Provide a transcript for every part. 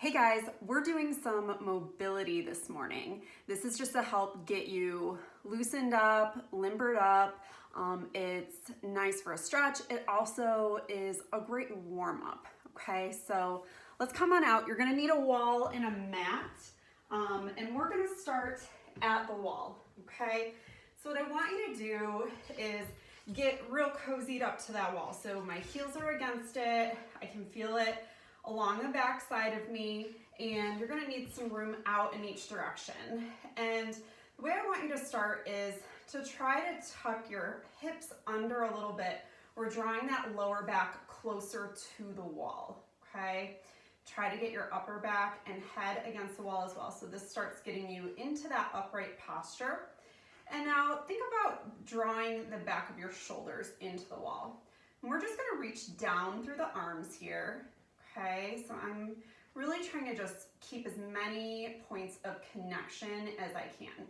Hey guys, we're doing some mobility this morning. This is just to help get you loosened up, limbered up. It's nice for a stretch. It also is a great warm up, okay? So let's come on out. You're gonna need a wall and a mat, and we're gonna start at the wall, okay? So what I want you to do is get real cozied up to that wall. So my heels are against it. I can feel it along the back side of me, and you're gonna need some room out in each direction. And the way I want you to start is to try to tuck your hips under a little bit. We're drawing that lower back closer to the wall, okay? Try to get your upper back and head against the wall as well. So this starts getting you into that upright posture. And now think about drawing the back of your shoulders into the wall. And we're just gonna reach down through the arms here. Okay, so I'm really trying to just keep as many points of connection as I can.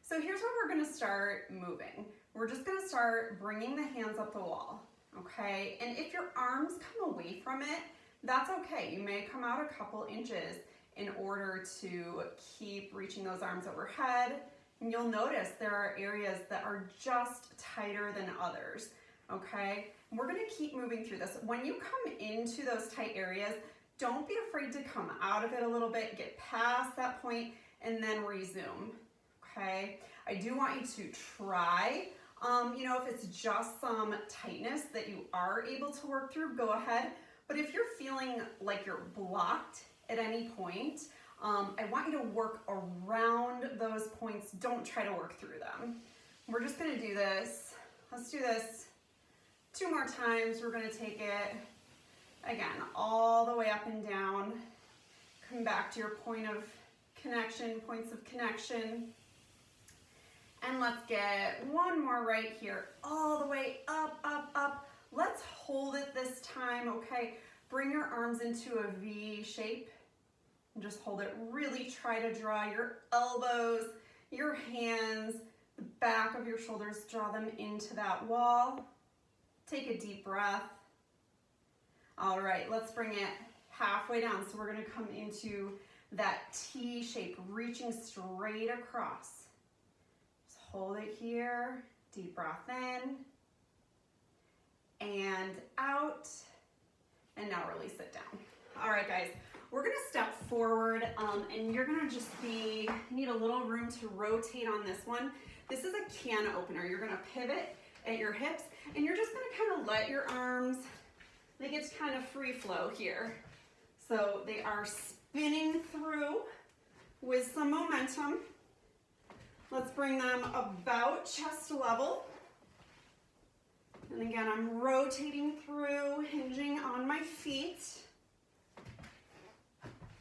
So here's where we're gonna start moving. We're just gonna start bringing the hands up the wall, okay? And if your arms come away from it, that's okay. You may come out a couple inches in order to keep reaching those arms overhead. And you'll notice there are areas that are just tighter than others. Okay, and we're gonna keep moving through this. When you come into those tight areas, don't be afraid to come out of it a little bit, get past that point, and then resume, okay? I do want you to try, if it's just some tightness that you are able to work through, go ahead. But if you're feeling like you're blocked at any point, I want you to work around those points. Don't try to work through them. We're just gonna do this. Let's do this 2 more times. We're gonna take it, again, all the way up and down. Come back to your point of connection, points of connection. And let's get one more right here, all the way up, up, up. Let's hold it this time, okay? Bring your arms into a V shape and just hold it. Really try to draw your elbows, your hands, the back of your shoulders, draw them into that wall. Take a deep breath. All right, let's bring it halfway down. So we're gonna come into that T shape, reaching straight across. Just hold it here, deep breath in, and out, and now release it down. All right, guys, we're gonna step forward, and you're gonna just need a little room to rotate on this one. This is a can opener. You're gonna pivot at your hips, and you're just gonna kind of let your arms, they get to kind of free flow here. So they are spinning through with some momentum. Let's bring them about chest level. And again, I'm rotating through, hinging on my feet.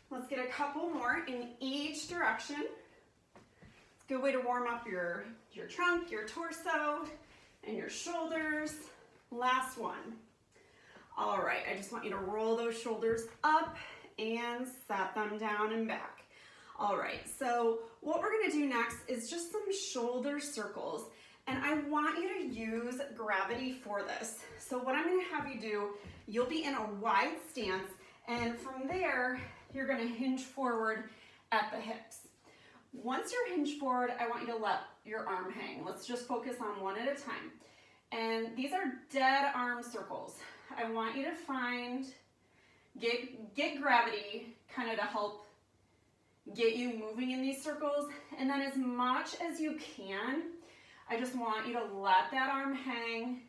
Let's get a couple more in each direction. It's a good way to warm up your trunk, your torso, and your shoulders. Last one. All right, I just want you to roll those shoulders up and set them down and back. All right, so what we're gonna do next is just some shoulder circles, and I want you to use gravity for this. So what I'm gonna have you do, you'll be in a wide stance, and from there, you're gonna hinge forward at the hips. Once you're hinged forward, I want you to let your arm hang. Let's just focus on one at a time. And these are dead arm circles. I want you to get gravity kind of to help get you moving in these circles. And then as much as you can, I just want you to let that arm hang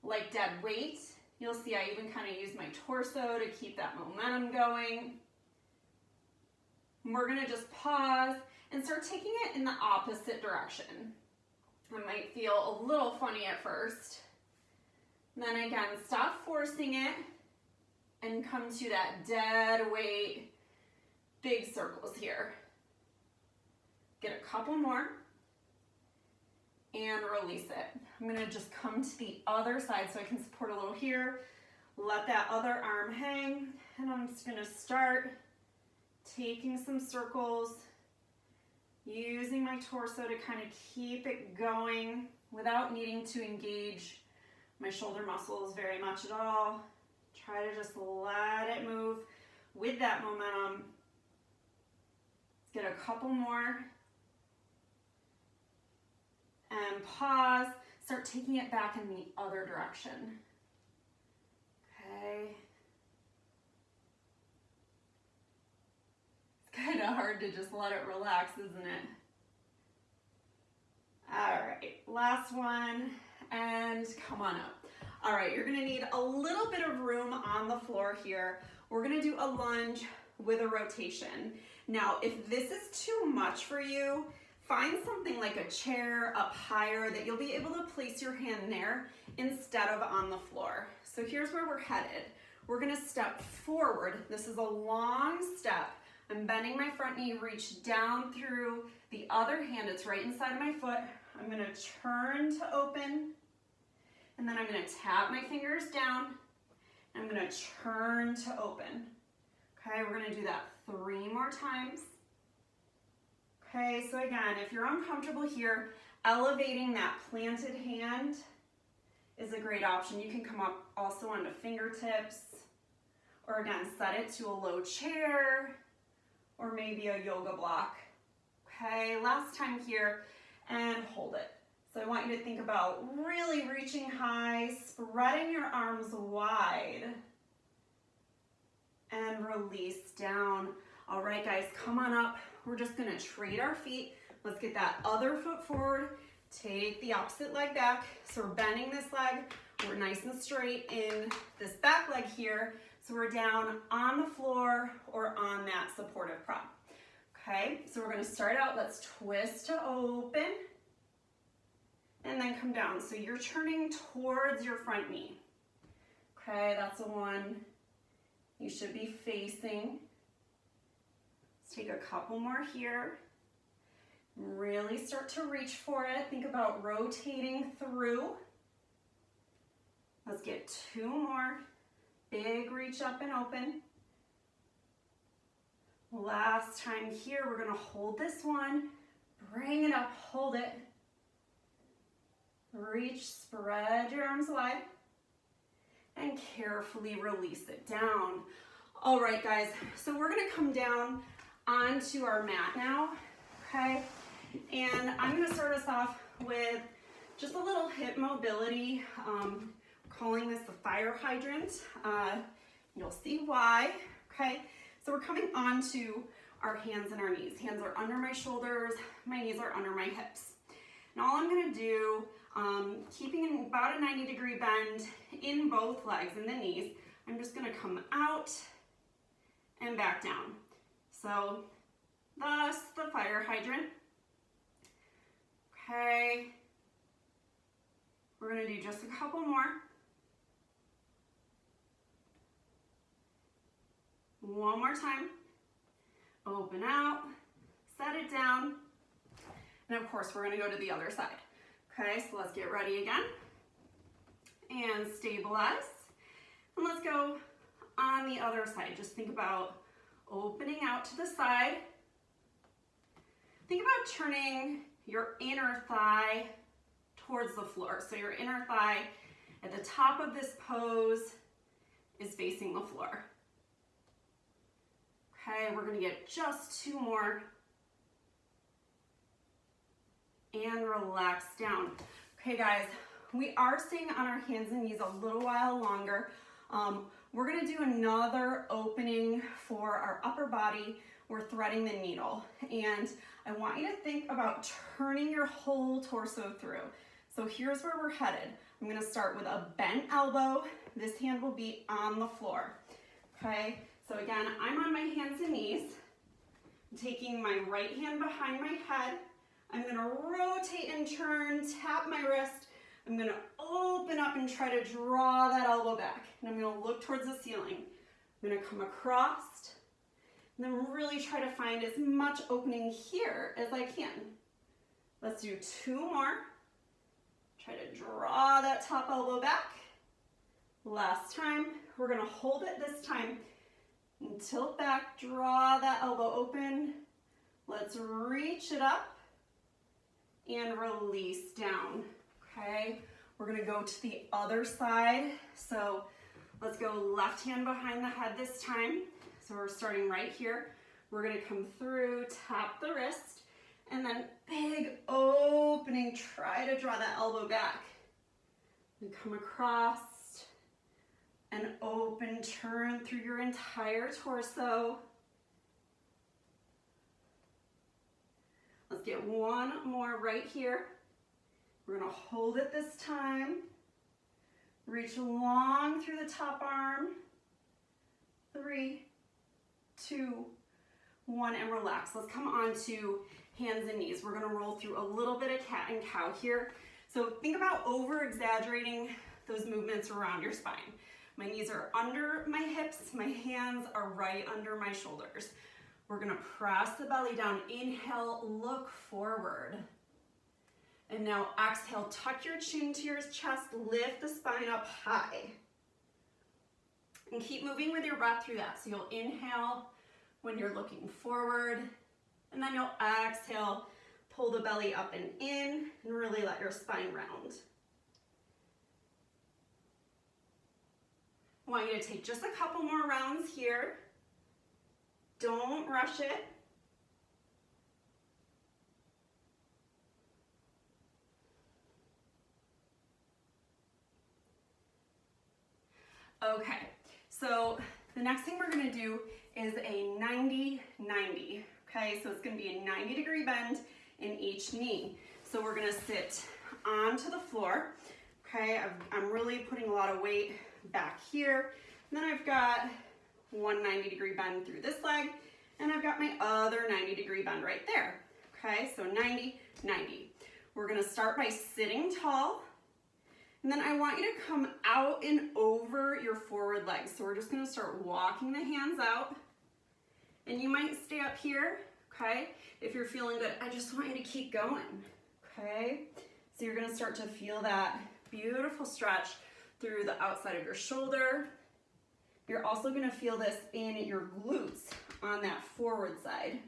like dead weight. You'll see I even kind of use my torso to keep that momentum going. We're gonna just pause and start taking it in the opposite direction. It might feel a little funny at first. And then again, stop forcing it and come to that dead weight, big circles here. Get a couple more and release it. I'm gonna just come to the other side so I can support a little here. Let that other arm hang, and I'm just gonna start taking some circles, using my torso to kind of keep it going without needing to engage my shoulder muscles very much at all. Try to just let it move with that momentum. Let's get a couple more. And pause. Start taking it back in the other direction. Okay. It's kind of hard to just let it relax, isn't it? All right, last one, and come on up. All right, you're gonna need a little bit of room on the floor here. We're gonna do a lunge with a rotation. Now, if this is too much for you, find something like a chair up higher that you'll be able to place your hand there instead of on the floor. So here's where we're headed. We're gonna step forward. This is a long step. I'm bending my front knee, reach down through the other hand. It's right inside of my foot. I'm gonna turn to open, and then I'm gonna tap my fingers down. I'm gonna turn to open. Okay, we're gonna do that 3 more times. Okay, so again, if you're uncomfortable here, elevating that planted hand is a great option. You can come up also onto fingertips, or again, set it to a low chair, or maybe a yoga block. Okay, last time here, and hold it. So I want you to think about really reaching high, spreading your arms wide, and release down. All right, guys, come on up. We're just gonna trade our feet. Let's get that other foot forward. Take the opposite leg back. So we're bending this leg. We're nice and straight in this back leg here. So we're down on the floor or on that supportive prop. Okay, so we're gonna start out. Let's twist to open and then come down. So you're turning towards your front knee. Okay, that's the one you should be facing. Let's take a couple more here. Really start to reach for it. Think about rotating through. Let's get 2 more. Big reach up and open. Last time here, we're gonna hold this one. Bring it up, hold it. Reach, spread your arms wide, and carefully release it down. All right, guys, so we're gonna come down onto our mat now, okay? And I'm gonna start us off with just a little hip mobility. Calling this the fire hydrant. You'll see why, okay? So we're coming onto our hands and our knees. Hands are under my shoulders, my knees are under my hips. And all I'm gonna do, keeping in about a 90-degree bend in both legs and the knees, I'm just gonna come out and back down. So thus the fire hydrant. Okay, we're gonna do just a couple more. One more time. Open out, set it down, and of course we're gonna go to the other side. Okay, so let's get ready again. And stabilize. And let's go on the other side. Just think about opening out to the side. Think about turning your inner thigh towards the floor. So your inner thigh at the top of this pose is facing the floor. Okay, we're gonna get just 2 more. And relax down. Okay, guys, we are staying on our hands and knees a little while longer. We're gonna do another opening for our upper body. We're threading the needle. And I want you to think about turning your whole torso through. So here's where we're headed. I'm gonna start with a bent elbow. This hand will be on the floor, okay? So again, I'm on my hands and knees. I'm taking my right hand behind my head. I'm gonna rotate and turn, tap my wrist. I'm gonna open up and try to draw that elbow back. And I'm gonna look towards the ceiling. I'm gonna come across, and then really try to find as much opening here as I can. Let's do 2 more. Try to draw that top elbow back. Last time, we're gonna hold it this time. And tilt back, draw that elbow open. Let's reach it up and release down, okay? We're gonna go to the other side. So let's go left hand behind the head this time. So we're starting right here. We're gonna come through, tap the wrist, and then big opening. Try to draw that elbow back. And come across and open, turn through your entire torso. Let's get one more right here. We're gonna hold it this time. Reach long through the top arm. 3, 2, 1, and relax. Let's come on to hands and knees. We're gonna roll through a little bit of cat and cow here. So think about over-exaggerating those movements around your spine. My knees are under my hips, my hands are right under my shoulders. We're gonna press the belly down. Inhale, look forward. And now exhale, tuck your chin to your chest, lift the spine up high. And keep moving with your breath through that. So you'll inhale when you're looking forward, and then you'll exhale, pull the belly up and in, and really let your spine round. I want you to take just a couple more rounds here. Don't rush it. Okay, so the next thing we're gonna do is a 90-90, okay? So it's gonna be a 90-degree bend in each knee. So we're gonna sit onto the floor, okay? I'm really putting a lot of weight back here. And then I've got one 90-degree bend through this leg, and I've got my other 90-degree bend right there, okay? So 90-90. We're gonna start by sitting tall, and then I want you to come out and over your forward leg. So we're just gonna start walking the hands out, and you might stay up here, okay? If you're feeling good, I just want you to keep going, okay? So you're gonna start to feel that beautiful stretch through the outside of your shoulder. You're also gonna feel this in your glutes on that forward side.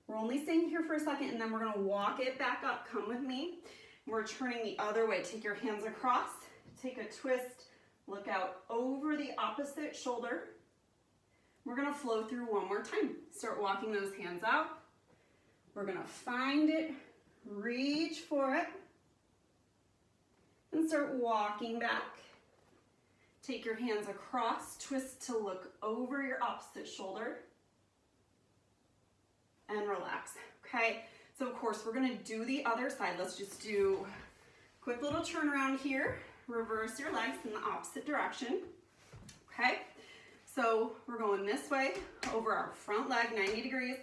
We're only staying here for a second, and then we're gonna walk it back up. Come with me. We're turning the other way. Take your hands across, take a twist, look out over the opposite shoulder. We're gonna flow through one more time. Start walking those hands out. We're gonna find it, reach for it, and start walking back. Take your hands across, twist to look over your opposite shoulder, and relax, okay? So of course, we're gonna do the other side. Let's just do a quick little turnaround here. Reverse your legs in the opposite direction, okay? So we're going this way, over our front leg, 90 degrees,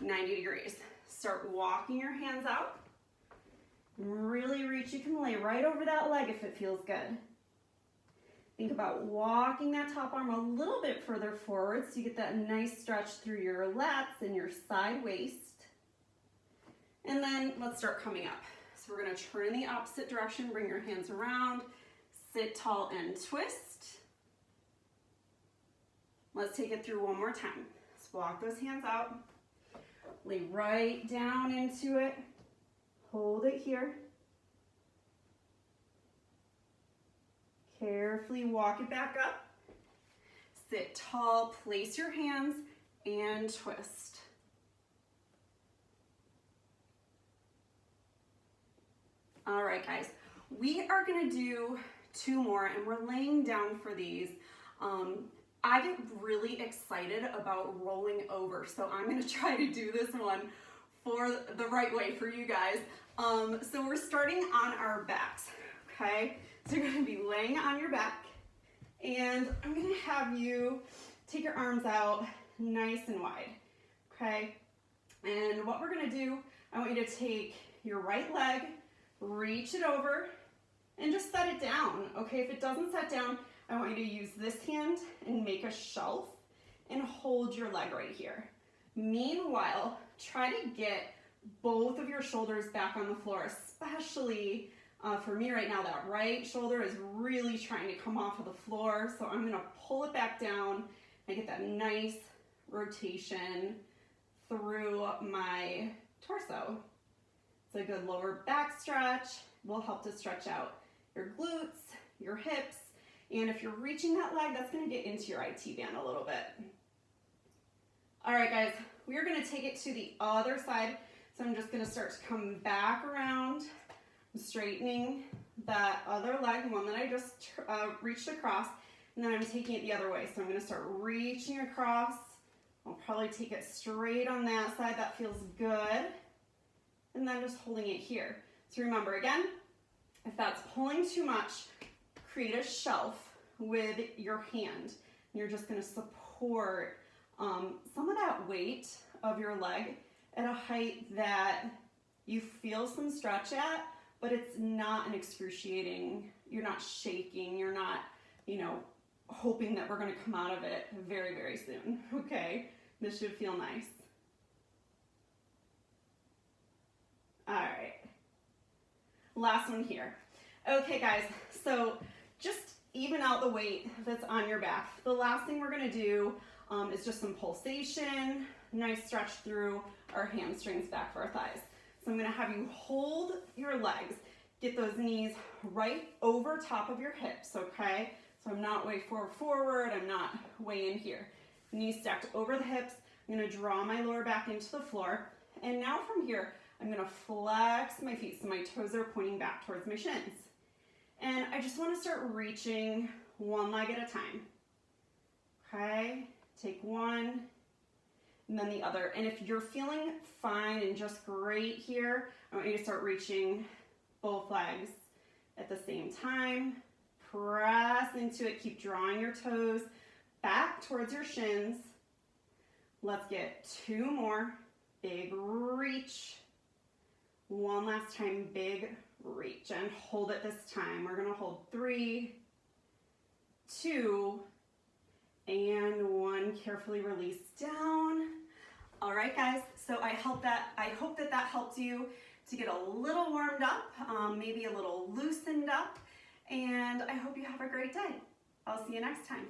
90 degrees. Start walking your hands out. Really reach, you can lay right over that leg if it feels good. Think about walking that top arm a little bit further forward so you get that nice stretch through your lats and your side waist. And then let's start coming up. So we're gonna turn in the opposite direction, bring your hands around, sit tall and twist. Let's take it through one more time. Let's walk those hands out, lay right down into it, hold it here. Carefully walk it back up. Sit tall, place your hands, and twist. All right, guys, we are gonna do 2 more, and we're laying down for these. I get really excited about rolling over, so I'm gonna try to do this one for the right way for you guys. So we're starting on our backs, okay? So you're gonna be laying on your back, and I'm gonna have you take your arms out nice and wide, okay? And what we're gonna do, I want you to take your right leg, reach it over, and just set it down, okay? If it doesn't set down, I want you to use this hand and make a shelf and hold your leg right here. Meanwhile, try to get both of your shoulders back on the floor, especially for me right now, that right shoulder is really trying to come off of the floor. So I'm gonna pull it back down and get that nice rotation through my torso. It's a good lower back stretch. Will help to stretch out your glutes, your hips, and if you're reaching that leg, that's gonna get into your IT band a little bit. All right, guys, we are gonna take it to the other side. So I'm just gonna start to come back around, straightening that other leg, the one that I just reached across, and then I'm taking it the other way. So I'm gonna start reaching across. I'll probably take it straight on that side. That feels good. And then just holding it here. So remember, again, if that's pulling too much, create a shelf with your hand. And you're just gonna support some of that weight of your leg at a height that you feel some stretch at, but it's not an excruciating, you're not shaking, you're not, you know, hoping that we're gonna come out of it very, very soon, okay? This should feel nice. All right, last one here. Okay guys, so just even out the weight that's on your back. The last thing we're gonna do is just some pulsation, nice stretch through our hamstrings back for our thighs. So I'm gonna have you hold your legs, get those knees right over top of your hips, okay? So I'm not way forward, I'm not way in here. Knees stacked over the hips. I'm gonna draw my lower back into the floor. And now from here, I'm gonna flex my feet so my toes are pointing back towards my shins. And I just wanna start reaching one leg at a time. Okay, take one, and then the other. And if you're feeling fine and just great here, I want you to start reaching both legs at the same time. Press into it, keep drawing your toes back towards your shins. Let's get two more. Big reach. One last time, big reach, and hold it this time. We're gonna hold 3, 2, and 1. Carefully release down. All right, guys, so I hope that helped you to get a little warmed up, maybe a little loosened up, and I hope you have a great day. I'll see you next time.